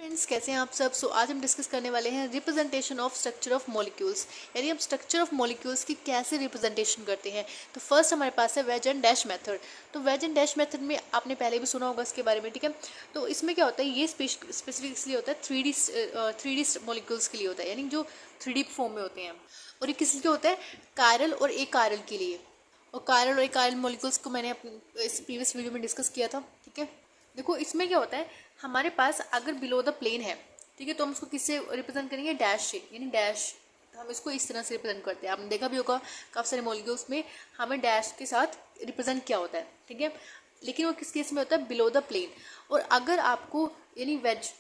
Friends, कैसे हैं आप सब। आज हम डिस्कस करने वाले हैं representation of structure of molecules, यानी हम स्ट्रक्चर ऑफ मॉलिक्यूल्स की कैसे रिप्रेजेंटेशन करते हैं। तो फर्स्ट हमारे पास है वेज एंड डैश मेथड। तो वेज एंड डैश मेथड में आपने पहले भी सुना होगा इसके बारे में, ठीक है। तो इसमें क्या होता है, ये स्पेसिफिक इसलिए होता है थ्री डी मॉलिक्यूल्स के लिए होता है, यानी जो 3D फॉर्म में होते हैं। और ये किस लिए होता है, कायरल और ए कायरल के लिए। और कायरल और ए कायरल मॉलिक्यूल्स को मैंने अपने इस प्रीवियस वीडियो में डिस्कस किया था, ठीक है। देखो इसमें क्या होता है, हमारे पास अगर बिलो द प्लेन है, ठीक है, तो हम उसको किससे रिप्रेजेंट करेंगे, डैश से, यानी डैश। तो हम इसको इस तरह से रिप्रेजेंट करते हैं। आपने देखा भी होगा काफ़ी सारे मॉलिक्यूल्स में हमें डैश के साथ रिप्रेजेंट किया होता है, ठीक है। लेकिन वो किस केस में होता है, बिलो द प्लेन। और अगर आपको यानी वेज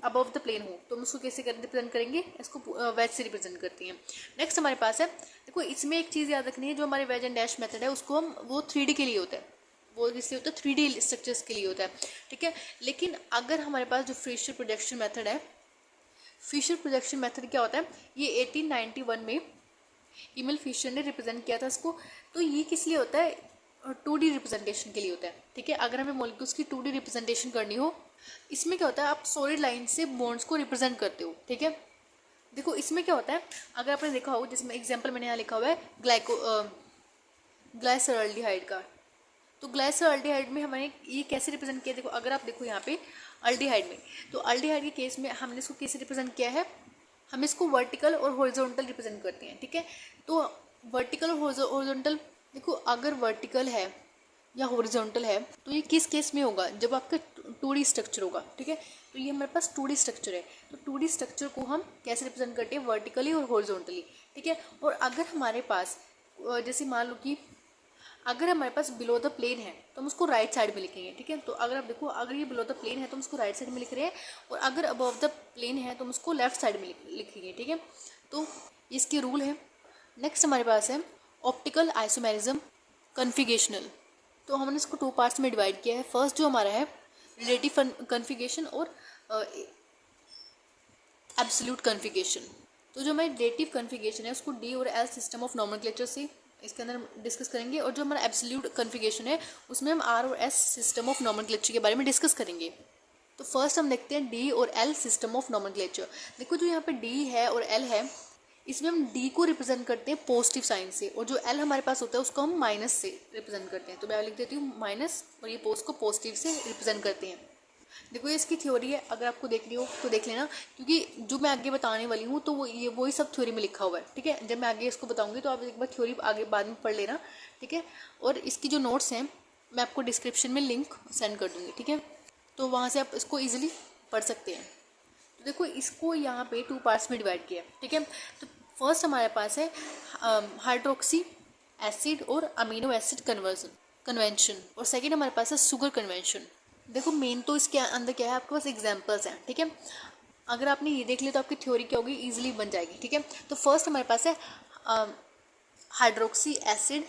अबव द प्लेन हो तो हम उसको कैसे रिप्रेजेंट करेंगे, इसको वेज से रिप्रेजेंट करती हैं। नेक्स्ट हमारे पास है, देखो इसमें एक चीज़ याद रखनी है, जो हमारे वेज एंड डैश मेथड है उसको हम वो 3D के लिए होता है, वो इसलिए होता है 3D स्ट्रक्चर्स के लिए होता है, ठीक है। लेकिन अगर हमारे पास जो फिशर प्रोजेक्शन मेथड है, फिशर प्रोजेक्शन मेथड क्या होता है, ये 1891 में ईमेल फिशर ने रिप्रेजेंट किया था इसको। तो ये किस लिए होता है, 2D रिप्रेजेंटेशन के लिए होता है, ठीक है। अगर हमें मॉलिक्यूल्स की 2D रिप्रेजेंटेशन करनी हो, इसमें क्या होता है, आप सॉलिड लाइन से बॉन्ड्स को रिप्रेजेंट करते हो, ठीक है। देखो इसमें क्या होता है, अगर आपने देखा हो, जिसमें एग्जाम्पल मैंने यहाँ लिखा हुआ है ग्लाइसरल्डिहाइड का। तो ग्लाइसरल्डिहाइड में हमें ये कैसे रिप्रेजेंट किया, देखो अगर आप देखो यहाँ पे अल्डिहाइड में, तो अल्डिहाइड के केस में हमने इसको कैसे रिप्रेजेंट किया है, हम इसको वर्टिकल और हॉरिजॉन्टल रिप्रेजेंट करते हैं, ठीक है। तो वर्टिकल और हॉरिजॉन्टल, देखो अगर वर्टिकल है या हॉरिजॉन्टल है तो ये किस केस में होगा, जब आपका 2D स्ट्रक्चर होगा, ठीक है। तो ये हमारे पास 2D स्ट्रक्चर है, तो 2D स्ट्रक्चर को हम कैसे रिप्रेजेंट करते हैं, वर्टिकली और हॉरिजॉन्टली, ठीक है। और अगर हमारे पास जैसे मान लो कि अगर हमारे पास बिलो द प्लेन है तो हम उसको राइट साइड में लिखेंगे, ठीक है। तो अगर आप देखो, अगर ये बिलो द प्लेन है तो हम उसको राइट साइड में लिख रहे हैं, और अगर अबव द प्लेन है तो हम उसको लेफ्ट साइड में लिखेंगे, ठीक है। तो इसके रूल है। नेक्स्ट हमारे पास है ऑप्टिकल आइसोमेरिज्म कन्फिगेशनल। तो हमने इसको 2 पार्ट्स में डिवाइड किया है। फर्स्ट जो हमारा है रिलेटिव कन्फिगेशन और एब्सोल्यूट कन्फिगेशन। तो जो हमारी रिलेटिव कन्फिगेशन है उसको डी और एल सिस्टम ऑफ नॉमेनक्लेचर से इसके अंदर डिस्कस करेंगे, और जो हमारा एब्सोल्यूट कन्फिगेशन है उसमें हम आर और एस सिस्टम ऑफ नॉमेनक्लेचर के बारे में डिस्कस करेंगे। तो फर्स्ट हम देखते हैं डी और एल सिस्टम ऑफ नॉमेनक्लेचर। देखो जो यहाँ पे डी है और एल है, इसमें हम डी को रिप्रेजेंट करते हैं पॉजिटिव साइन से, और जो एल हमारे पास होता है उसको हम माइनस से रिप्रेजेंट करते हैं। तो मैं लिख देती हूँ माइनस, और ये पोस्ट को पॉजिटिव से रिप्रेजेंट करते हैं। देखो ये इसकी थ्योरी है, अगर आपको देखनी हो तो देख लेना, क्योंकि जो मैं आगे बताने वाली हूँ तो वही सब थ्योरी में लिखा हुआ है, ठीक है। जब मैं आगे इसको बताऊंगी तो आप एक बार थ्योरी आगे बाद में पढ़ लेना, ठीक है। और इसकी जो नोट्स हैं मैं आपको डिस्क्रिप्शन में लिंक सेंड कर दूँगी, ठीक है। तो वहाँ से आप इसको ईजिली पढ़ सकते हैं। तो देखो इसको यहाँ पे 2 पार्ट्स में डिवाइड किया है, ठीक है। तो फर्स्ट हमारे पास है हाइड्रोक्सी एसिड और अमीनो एसिड कन्वेंशन, और सेकेंड हमारे पास है शुगर कन्वेंशन। देखो मेन तो इसके अंदर क्या है, आपके पास एग्जाम्पल्स हैं, ठीक है। अगर आपने ये देख लिया तो आपकी थ्योरी क्या होगी, ईजिली बन जाएगी, ठीक है। तो फर्स्ट हमारे पास है hydroxy acid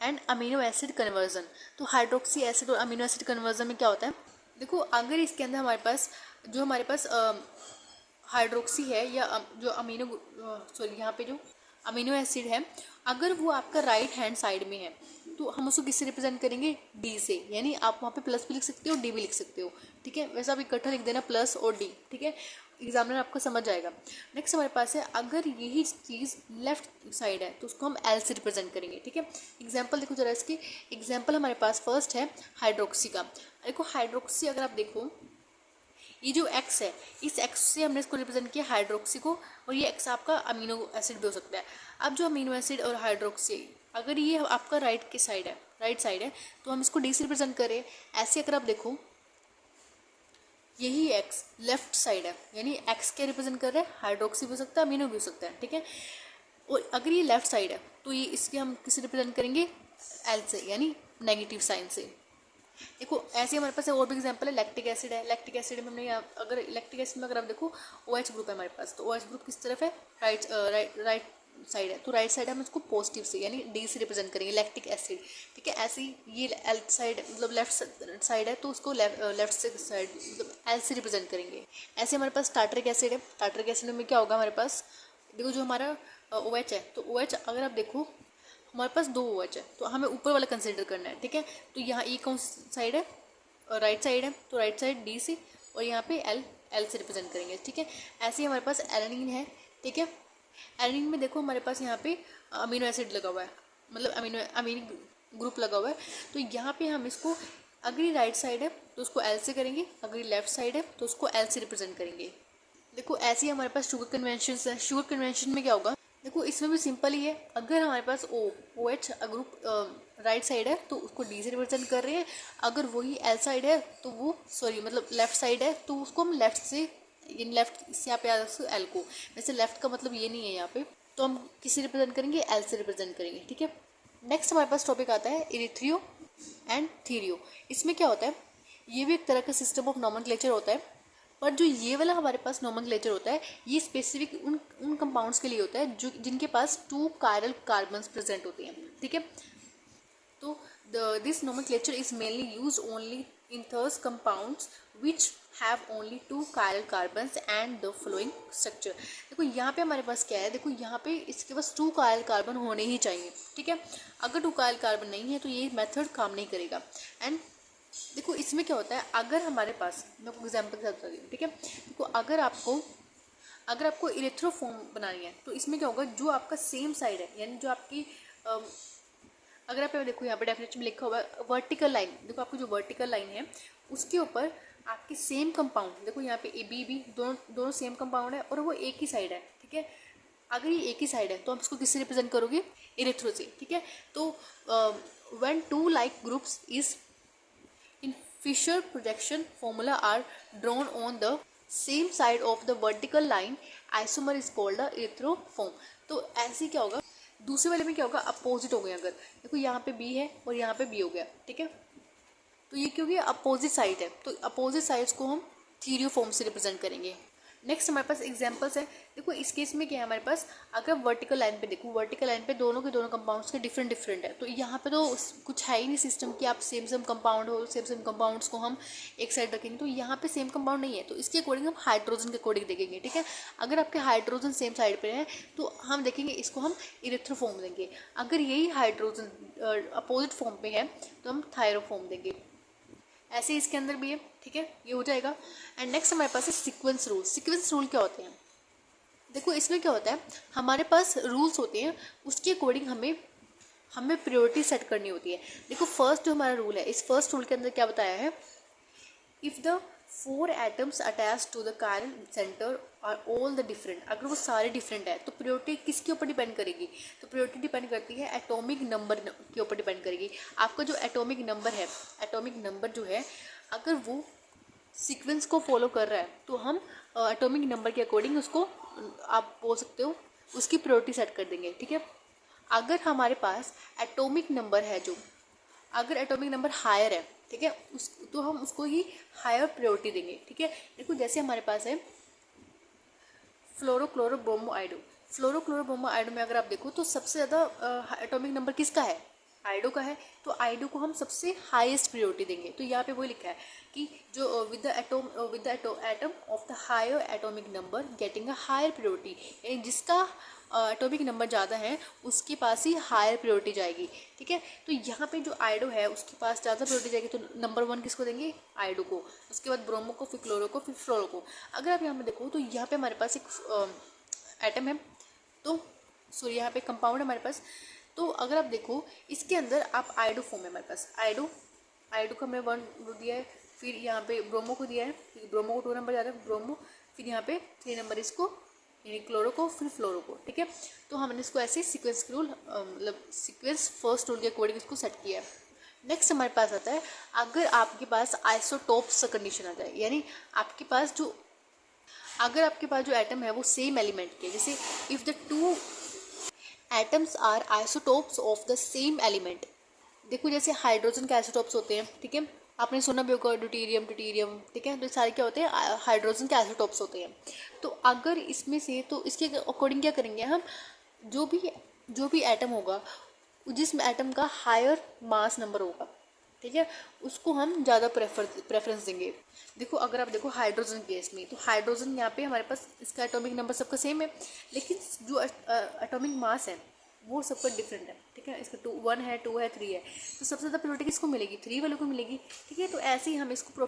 and amino acid conversion. तो हाइड्रोक्सी एसिड और अमीनो एसिड कन्वर्जन में क्या होता है, देखो अगर इसके अंदर हमारे पास हाइड्रोक्सी है या जो यहाँ पे जो अमीनो एसिड है, अगर वो आपका राइट हैंड साइड में है तो हम उसको किससे रिप्रेजेंट करेंगे, डी से। यानी आप वहाँ पे प्लस भी लिख सकते हो, डी भी लिख सकते हो, ठीक है। वैसे आप इकट्ठा लिख देना प्लस और डी, ठीक है। एग्जामिनर आपको समझ आएगा। नेक्स्ट हमारे पास है, अगर यही चीज़ लेफ्ट साइड है तो उसको हम एल से रिप्रेजेंट करेंगे, ठीक है। एग्जाम्पल देखो जरा इसकी। एग्जाम्पल हमारे पास फर्स्ट है हाइड्रोक्सी का। देखो हाइड्रोक्सी अगर आप देखो, ये जो एक्स है, इस एक्स से हमने इसको रिप्रेजेंट किया हाइड्रोक्सी को, और ये एक्स आपका अमीनो एसिड भी हो सकता है। अब जो अमीनो एसिड और हाइड्रोक्सी, अगर ये आपका राइट साइड है तो हम इसको डी से रिप्रेजेंट करें। ऐसे अगर आप देखो, यही एक्स लेफ्ट साइड है, यानी एक्स क्या रिप्रेजेंट कर रहा है, हाइड्रोक्सी भी हो सकता है, अमीनो भी हो सकता है, ठीक है। और अगर ये लेफ्ट साइड है तो ये इसके हम किसे रिप्रेजेंट करेंगे, एल से, यानी नेगेटिव साइन से। देखो ऐसे हमारे पास और भी एग्जांपल है, लैक्टिक एसिड है। लैक्टिक एसिड में हमने अगर लैक्टिक एसिड में अगर आप देखो OH ग्रुप है हमारे पास, तो OH ग्रुप किस तरफ है, राइट साइड है, तो राइट साइड हम इसको पॉजिटिव से यानी डी से रिप्रेजेंट करेंगे लैक्टिक एसिड, ठीक है। ऐसे ही ये एल साइड मतलब लेफ्ट साइड है तो उसको लेफ्ट साइड मतलब एल से रिप्रेजेंट करेंगे। ऐसे हमारे पास टार्टरिक एसिड है। टार्टरिक एसिड में क्या होगा हमारे पास, देखो जो हमारा OH है, तो OH अगर आप देखो हमारे पास 2 OH है, तो हमें ऊपर वाला कंसिडर करना है, ठीक है। तो यहाँ ये कौन साइड है, राइट साइड है, तो राइट साइड डी से, और यहाँ पे एल एल से रिप्रेजेंट करेंगे, ठीक है। ऐसे ही हमारे पास एलेनिन है, ठीक है। एलेनिन में देखो हमारे पास यहाँ पे अमीनो एसिड लगा हुआ है, मतलब अमीनो ग्रुप लगा हुआ है। तो यहाँ पे हम इसको, अगर ये राइट साइड है तो उसको एल से करेंगे, अगर ये लेफ्ट साइड है तो उसको एल से रिप्रेजेंट करेंगे। देखो ऐसे ही हमारे पास शुगर कन्वेंशन है। शुगर कन्वेंशन में क्या होगा, देखो इसमें भी सिंपल ही है। अगर हमारे पास O H group right side है तो उसको डी से रिप्रेजेंट कर रहे हैं, अगर वही एल साइड है तो वो मतलब लेफ्ट साइड है तो उसको हम लेफ्ट से, लेफ्ट से यहाँ पे आ सकते एल को। वैसे लेफ्ट का मतलब ये नहीं है यहाँ पे, तो हम किसे रिप्रेजेंट करेंगे, एल से रिप्रेजेंट करेंगे, ठीक है। नेक्स्ट हमारे पास टॉपिक आता है इरिथ्रियो एंड थीरियो। इसमें क्या होता है, ये भी एक तरह का सिस्टम ऑफ नॉमेनक्लेचर होता है, पर जो ये वाला हमारे पास नॉमेनक्लेचर होता है ये स्पेसिफिक उन कंपाउंड्स के लिए होता है जो जिनके पास 2 कायरल कार्बन्स प्रेजेंट होते हैं, ठीक है। तो this nomenclature is mainly used only in those compounds which have only 2 chiral carbons and the following structure। देखो यहाँ पे हमारे पास क्या है, देखो यहाँ पे इसके पास 2 chiral कार्बन होने ही चाहिए, ठीक है। अगर 2 chiral कार्बन नहीं है तो ये मेथड काम नहीं करेगा। एंड देखो इसमें क्या होता है, अगर हमारे पास, मैं आपको एग्जाम्पल के साथ बता रही हूँ, ठीक है। देखो अगर आपको इरेथ्रोफॉर्म बनानी है तो इसमें क्या होगा, जो आपका सेम साइड है, यानी जो आपकी अगर आप देखो यहाँ पे डेफिनेशन में लिखा हुआ है वर्टिकल लाइन, देखो आपकी जो वर्टिकल लाइन है उसके ऊपर आपकी सेम कंपाउंड, देखो यहाँ पे ए बी बी दोनों सेम कंपाउंड है और वो एक ही साइड है, ठीक है। अगर ये एक ही साइड है तो हम इसको किससे रिप्रेजेंट करोगे, इरेथ्रो से, ठीक है। तो when 2 like groups is in Fisher projection formula are drawn on the same side of the vertical line, isomer is called the erythroform। तो ऐसे क्या होगा, दूसरे वाले में क्या होगा, अपोजिट हो गया। अगर देखो यहाँ पे बी है और यहाँ पे बी हो गया, ठीक है। तो ये क्योंकि अपोजिट साइड है तो अपोजिट साइड्स को हम थीरियो फॉर्म से रिप्रेजेंट करेंगे। नेक्स्ट हमारे पास एग्जांपल्स है। देखो इस केस में क्या है हमारे पास, अगर वर्टिकल लाइन पे देखो, वर्टिकल लाइन पे दोनों के दोनों कंपाउंड्स के डिफरेंट है, तो यहाँ पे तो कुछ है ही नहीं सिस्टम कि आप सेम कंपाउंड हो, सेम कंपाउंड्स को हम एक साइड रखेंगे। तो यहाँ पे सेम कंपाउंड नहीं है तो इसके अकॉर्डिंग हम हाइड्रोजन के अकॉर्डिंग देखेंगे, ठीक है। अगर आपके हाइड्रोजन सेम साइड पर है तो हम देखेंगे इसको हम इरेथ्रोफॉर्म देंगे। अगर यही हाइड्रोजन अपोजिट फॉर्म पे है तो हम थायरोफॉर्म देंगे। ऐसे इसके अंदर भी है, ठीक है, ये हो जाएगा। एंड नेक्स्ट हमारे पास है सीक्वेंस रूल। सीक्वेंस रूल क्या होते हैं, देखो इसमें क्या होता है, हमारे पास रूल्स होते हैं, उसके अकॉर्डिंग हमें प्रायोरिटी सेट करनी होती है। देखो फर्स्ट जो हमारा रूल है, इस फर्स्ट रूल के अंदर क्या बताया है, if the 4 atoms attach to the chiral centre are all the different, अगर वो सारे डिफरेंट है तो प्रायोरिटी किसके ऊपर डिपेंड करेगी, तो प्रायोरिटी डिपेंड करती है एटॉमिक नंबर के ऊपर डिपेंड करेगी। आपका जो एटॉमिक नंबर है, एटॉमिक नंबर जो है अगर वो सीक्वेंस को फॉलो कर रहा है तो हम एटॉमिक नंबर के अकॉर्डिंग उसको आप बोल सकते हो उसकी प्रायोरिटी सेट कर देंगे, ठीक है। अगर हमारे पास एटॉमिक नंबर है जो, अगर एटॉमिक नंबर हायर है, ठीक है, उस तो हम उसको ही हायर प्रायोरिटी देंगे, ठीक है। देखो जैसे हमारे पास है फ्लोरोक्लोरोब्रोमोआइडो। फ्लोरोक्लोरोब्रोमोआइडो में अगर आप देखो तो सबसे ज़्यादा एटॉमिक नंबर किसका है, आइडो का है, तो आइडो को हम सबसे हाईएस्ट प्रायोरिटी देंगे। तो यहाँ पे वही लिखा है कि जो with the atom of the higher atomic number getting a higher priority, यानी जिसका एटॉमिक नंबर ज़्यादा है उसके पास ही हायर प्रायोरिटी जाएगी, ठीक है। तो यहाँ पे जो आइडो है उसके पास ज़्यादा प्रायोरिटी जाएगी, तो नंबर 1 किसको देंगे, आइडो को, उसके बाद ब्रोमो को, फिर क्लोरो को, फिर फ्लोरो को। अगर आप यहाँ पे देखो तो यहाँ पे हमारे पास एक एटम है, तो सॉरी यहाँ पे कंपाउंड है हमारे पास। तो अगर आप देखो इसके अंदर आप आइडो फॉर्म है हमारे पास, आइडो का हमने 1 दिया है, फिर यहाँ पे ब्रोमो को दिया है, ब्रोमो को 2 नंबर जाता है ब्रोमो, फिर यहाँ पे 3 नंबर इसको यानी क्लोरो को, फिर फ्लोरो को, ठीक है। तो हमने इसको ऐसे सीक्वेंस रूल मतलब सीक्वेंस फर्स्ट रूल के अकॉर्डिंग इसको सेट किया है। नेक्स्ट हमारे पास आता है अगर आपके पास आइसोटोप्स कंडीशन आ जाए, यानी आपके पास जो अगर आपके पास जो एटम है वो सेम एलिमेंट के, जैसे if the 2 atoms are isotopes of the same element. देखो जैसे हाइड्रोजन के आइसोटोप्स होते हैं, ठीक है, आपने सुना भी होगा ड्यूटेरियम, ठीक है, तो सारे क्या होते हैं, हाइड्रोजन के आइसोटोप्स होते हैं। तो अगर इसमें से, तो इसके अकॉर्डिंग क्या करेंगे हम, जो भी एटम होगा, जिस एटम का हायर मास नंबर होगा, ठीक है, उसको हम ज़्यादा प्रेफरेंस देंगे। देखो अगर आप देखो हाइड्रोजन केस में, तो हाइड्रोजन यहाँ पे हमारे पास इसका एटॉमिक नंबर सबका सेम है, लेकिन जो एटॉमिक मास है वो सबका डिफरेंट है, ठीक है। इसका 1 है, 2 है, 3 है, तो सबसे ज़्यादा प्रायोरिटी किसको मिलेगी, 3 वालों को मिलेगी, ठीक है। तो ऐसे ही हम इसको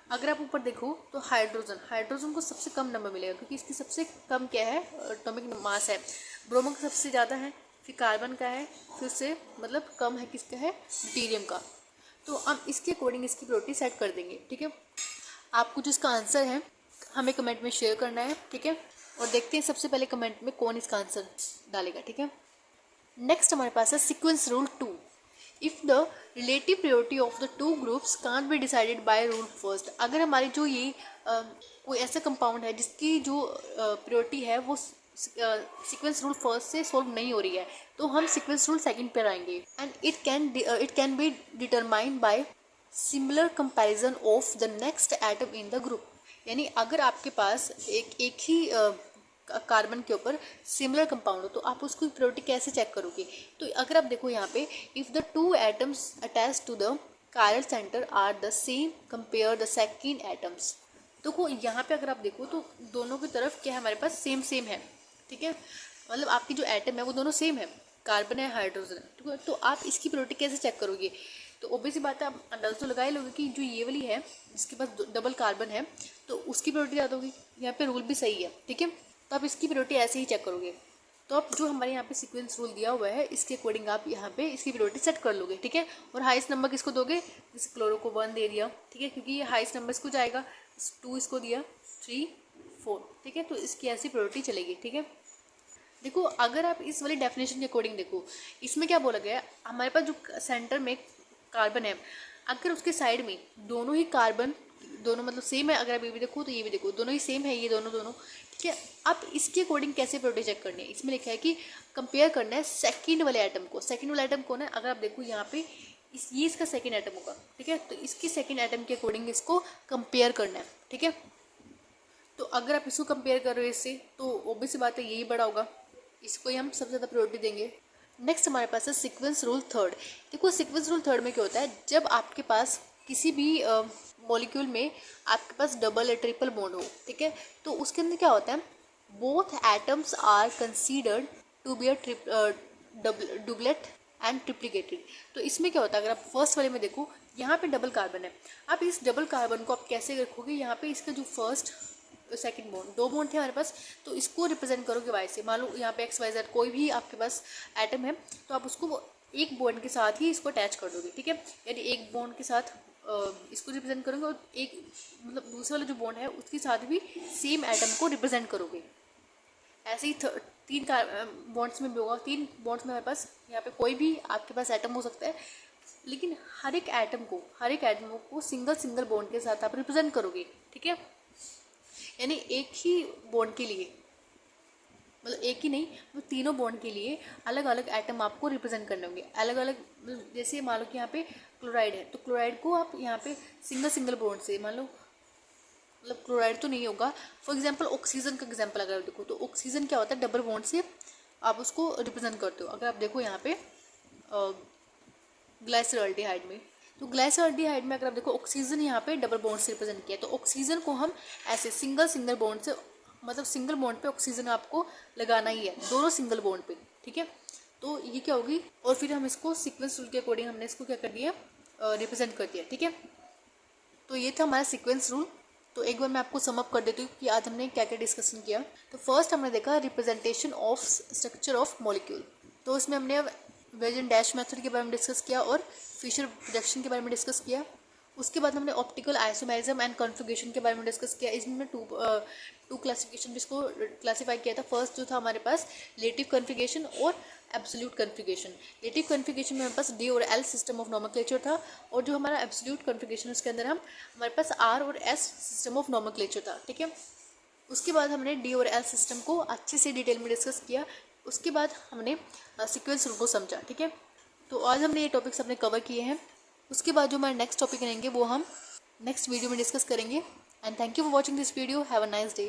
अगर आप ऊपर देखो तो हाइड्रोजन को सबसे कम नंबर मिलेगा क्योंकि इसकी सबसे कम क्या है, एटॉमिक मास है। ब्रोमो का सबसे ज़्यादा है, फिर कार्बन का है, फिर से मतलब कम है किसका है, ड्यूटेरियम का। तो हम इसके अकॉर्डिंग इसकी प्रोबेबिलिटी सेट कर देंगे, ठीक है। आपको जो इसका आंसर है हमें कमेंट में शेयर करना है, ठीक है। और देखते हैं सबसे पहले कमेंट में कौन इसका आंसर डालेगा, ठीक है। नेक्स्ट हमारे पास है sequence rule 2। If the relative priority of the two groups can't be decided by rule first. अगर हमारी जो ये कोई ऐसा कंपाउंड है जिसकी जो प्रायोरिटी है वो सीक्वेंस रूल फर्स्ट से सोल्व नहीं हो रही है, तो हम सीक्वेंस रूल सेकंड पर आएंगे। And it can be determined by similar comparison of the next atom in the group. यानी अगर आपके पास एक ही कार्बन के ऊपर सिमिलर कंपाउंड हो तो आप उसकी प्रायोरिटी कैसे चेक करोगे। तो अगर आप देखो यहाँ पे, if the two atoms attach to the chiral centre are the same compare the second atoms. देखो यहाँ पे अगर आप देखो तो दोनों की तरफ क्या है, हमारे पास सेम सेम है, ठीक है। मतलब आपकी जो एटम है वो दोनों सेम है, कार्बन है हाइड्रोजन है, ठीक है। तो आप इसकी प्रायोरिटी कैसे चेक करोगे। तो ऑब्वियसली बात है, आप अंदाजा तो लगा ही लोगे कि जो ये वाली है जिसके पास डबल कार्बन है तो उसकी प्रायोरिटी ज़्यादा होगी। यहाँ पे रूल भी सही है, ठीक है। तो आप इसकी प्रायोरिटी ऐसे ही चेक करोगे। तो आप जो हमारे यहाँ पे सीक्वेंस रूल दिया हुआ है इसके अकॉर्डिंग आप यहाँ पे इसकी प्रायोरिटी सेट कर लोगे, ठीक है। और हाईएस्ट नंबर किसको दोगे, जैसे क्लोरो को 1 दे दिया, ठीक है, क्योंकि ये हाईएस्ट नंबर इसको जाएगा। 2 इसको दिया, 3 4, ठीक है। तो इसकी ऐसी प्रायोरिटी चलेगी, ठीक है। देखो अगर आप इस वाली डेफिनेशन के अकॉर्डिंग देखो, इसमें क्या बोला गया है, हमारे पास जो सेंटर में कार्बन है अगर उसके साइड में दोनों ही कार्बन दोनों मतलब सेम है, अगर आप ये भी देखो तो ये भी देखो दोनों ही सेम है, ये दोनों, ठीक है। अब इसके अकॉर्डिंग कैसे प्रायोरिटी चेक करनी है, इसमें लिखा है कि कंपेयर करना है सेकंड वाले आइटम को। सेकंड वाला आइटम कौन है, अगर आप देखो यहाँ पे ये इसका सेकंड आइटम होगा, ठीक है। तो इसकी सेकंड आइटम के अकॉर्डिंग इसको कंपेयर करना है, ठीक है। तो अगर आप इसको कंपेयर कर रहे हो इससे तो ऑब्वियस बात है यही बड़ा होगा, इसको ही हम सबसे ज़्यादा प्रायोरिटी देंगे। नेक्स्ट हमारे पास है सीक्वेंस रूल 3। देखो सीक्वेंस रूल 3 में क्या होता है, जब आपके पास किसी भी मॉलिक्यूल में आपके पास डबल या ट्रिपल बॉन्ड हो, ठीक है, तो उसके अंदर क्या होता है, both atoms are considered to be a doublet and triplicated. तो इसमें क्या होता है, अगर आप फर्स्ट वाले में देखो यहाँ पे डबल कार्बन है। अब इस डबल कार्बन को आप कैसे रखोगे, यहाँ पे इसका जो फर्स्ट सेकंड बॉन्ड, 2 बॉन्ड थे हमारे पास, तो इसको रिप्रेजेंट करोगे वाई से। मान लो यहाँ पे XYZ कोई भी आपके पास एटम है तो आप उसको एक बॉन्ड के साथ ही इसको अटैच कर दोगे, ठीक है। यानी एक बॉन्ड के साथ इसको रिप्रेजेंट करोगे और एक मतलब दूसरे वाला जो बॉन्ड है उसके साथ भी सेम एटम को रिप्रेजेंट करोगे। ऐसे ही 3 बॉन्ड्स में भी होगा, 3 बॉन्ड्स में हमारे पास यहाँ पे कोई भी आपके पास एटम हो सकता है, लेकिन हर एक एटम को सिंगल बॉन्ड के साथ आप रिप्रेजेंट करोगे, ठीक है। यानी एक ही बॉन्ड के लिए, मतलब एक ही नहीं, वो तीनों बॉन्ड के लिए अलग अलग एटम आपको रिप्रेजेंट करने होंगे, अलग अलग। जैसे मान लो कि यहाँ पे क्लोराइड है तो क्लोराइड को आप यहाँ पे सिंगल बॉन्ड से, मान लो मतलब क्लोराइड तो नहीं होगा, फॉर एग्जांपल ऑक्सीजन का एग्जांपल अगर देखो तो ऑक्सीजन क्या होता है, डबल बॉन्ड से आप उसको रिप्रेजेंट करते हो। अगर आप देखो यहाँ पे ग्लाइसरॉल्डिहाइड में, तो ग्लाइसरॉल्डिहाइड में अगर आप देखो ऑक्सीजन यहाँ पे डबल बॉन्ड से रिप्रेजेंट किया, तो ऑक्सीजन को हम ऐसे सिंगल बॉन्ड से, मतलब सिंगल बॉन्ड पे ऑक्सीजन आपको लगाना ही है, दोनों सिंगल बॉन्ड पे, ठीक है। तो ये क्या होगी, और फिर हम इसको सीक्वेंस रूल के अकॉर्डिंग हमने इसको क्या कर दिया, रिप्रेजेंट कर दिया, ठीक है। तो ये था हमारा सीक्वेंस रूल। तो एक बार मैं आपको सम अप कर देती हूँ कि आज हमने क्या क्या डिस्कशन किया। तो फर्स्ट हमने देखा representation of structure of molecule, तो उसमें हमने वेज एंड डैश मेथड के बारे में डिस्कस किया और फिशर प्रोजेक्शन के बारे में डिस्कस किया। उसके बाद हमने ऑप्टिकल आइसोमेरिज्म एंड कॉन्फ़िगरेशन के बारे में डिस्कस किया। इसमें टू क्लासिफिकेशन जिसको क्लासीफाई किया था। फर्स्ट जो था हमारे पास रिलेटिव कॉन्फ़िगरेशन और एब्सोल्यूट कॉन्फ़िगरेशन। रिलेटिव कॉन्फ़िगरेशन में हमारे पास D और L सिस्टम ऑफ नोमेनक्लेचर था, और जो हमारा एब्सोल्यूट कॉन्फ़िगरेशन उसके अंदर हमारे पास R और S सिस्टम ऑफ नोमेनक्लेचर था, ठीक है। उसके बाद हमने D और L सिस्टम को अच्छे से डिटेल में डिस्कस किया। उसके बाद हमने सीक्वेंस रूल को समझा, ठीक है। तो आज हमने ये टॉपिक्स अपने कवर किए हैं। उसके बाद जो हमारे नेक्स्ट टॉपिक रहेंगे वो हम नेक्स्ट वीडियो में डिस्कस करेंगे। And thank you for watching this video. Have a nice day.